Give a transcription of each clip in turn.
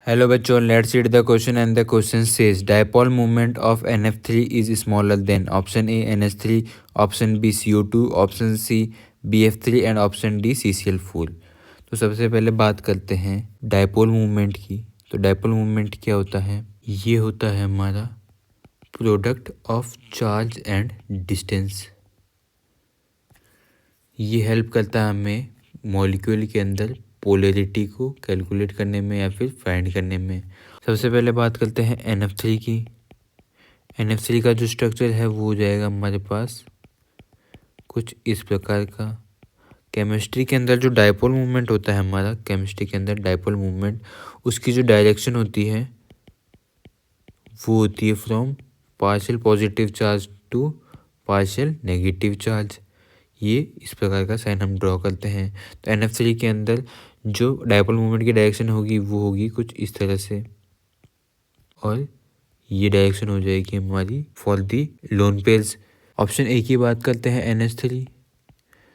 Hello बच्चों, let's read the question and the question says dipole movement of NF3 is smaller than option A NH3, option B CO2, option C BF3 and option D CCl4। तो सबसे पहले बात करते हैं dipole movement की। तो dipole movement क्या होता है? ये होता है हमारा product of charge and distance. ये हेल्प करता है हमें मॉलिक्यूल के अंदर पोलैरिटी को कैलकुलेट करने में या फिर फाइंड करने में। सबसे पहले बात करते हैं NF3 की। NF3 का जो स्ट्रक्चर है वो हो जाएगा हमारे पास कुछ इस प्रकार का। केमिस्ट्री के अंदर जो डायपोल मूवमेंट होता है हमारा, केमिस्ट्री के अंदर डायपोल मूवमेंट, उसकी जो डायरेक्शन होती है वो होती है from partial positive charge to partial negative charge. ये इस प्रकार का साइन हम ड्रॉ करते हैं। तो NF3 के अंदर जो डायपोल मूवमेंट की डायरेक्शन होगी वो होगी कुछ इस तरह से, और ये डायरेक्शन हो जाएगी हमारी for the lone pairs. Option A की बात करते हैं NH3।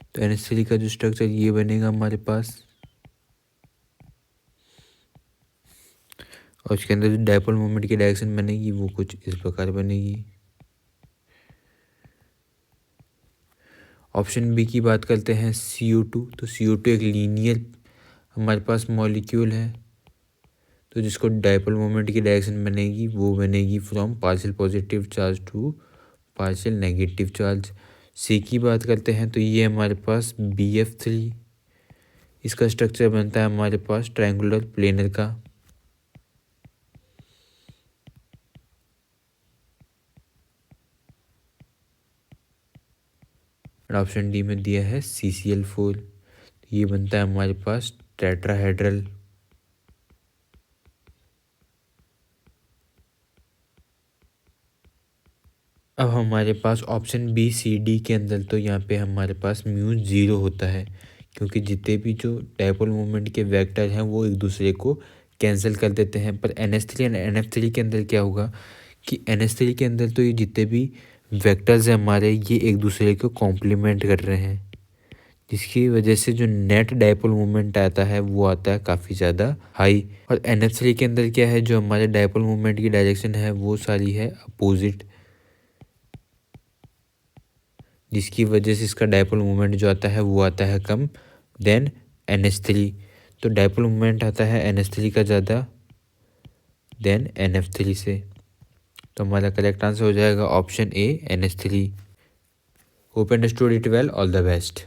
तो NH3 का जो स्ट्रक्चर ये बनेगा हमारे पास, और उसके अंदर जो डायपोल मूवमेंट की डायरेक्शन बनेगी वो कुछ इस प्रकार बनेगी। ऑप्शन बी की बात करते हैं CO2। तो CO2 एक लीनियर हमारे पास मॉलिक्यूल है, तो जिसको डायपोल मोमेंट की डायरेक्शन बनेगी वो बनेगी from partial positive charge to partial negative charge. C की बात करते हैं तो ये हमारे पास BF3। इसका स्ट्रक्चर बनता है हमारे पास ट्रायंगुलर प्लेनर का। और ऑप्शन डी में दिया है CCl4। ये बनता है हमारे पास टेट्राहेड्रल। अब हमारे पास ऑप्शन बी सी डी के अंदर तो यहाँ पे हमारे पास म्यू 0 होता है, क्योंकि जितने भी जो डायपोल मूवमेंट के वेक्टर हैं वो एक दूसरे को कैंसिल कर देते हैं। पर NH3 एंड NF3 के अंदर क्या होगा कि NH3 के अंदर तो ये जितने भी वेक्टर्स हैं हमारे, ये एक दूसरे को कॉम्प्लीमेंट कर रहे हैं, जिसकी वजह से जो नेट डायपोल मूवमेंट आता है वो आता है काफ़ी ज़्यादा हाई। और NH3 के अंदर क्या है, जो हमारे डायपोल मूवमेंट की डायरेक्शन है वो सारी है अपोजिट, जिसकी वजह से इसका डायपोल मूवमेंट जो आता है वो आता है कम देन NH3। तो डायपोल मूवमेंट आता है NH3 का ज़्यादा देन NF3 से। तो हमारा करेक्ट आंसर हो जाएगा option A NH3। Hope understood it well, all the best.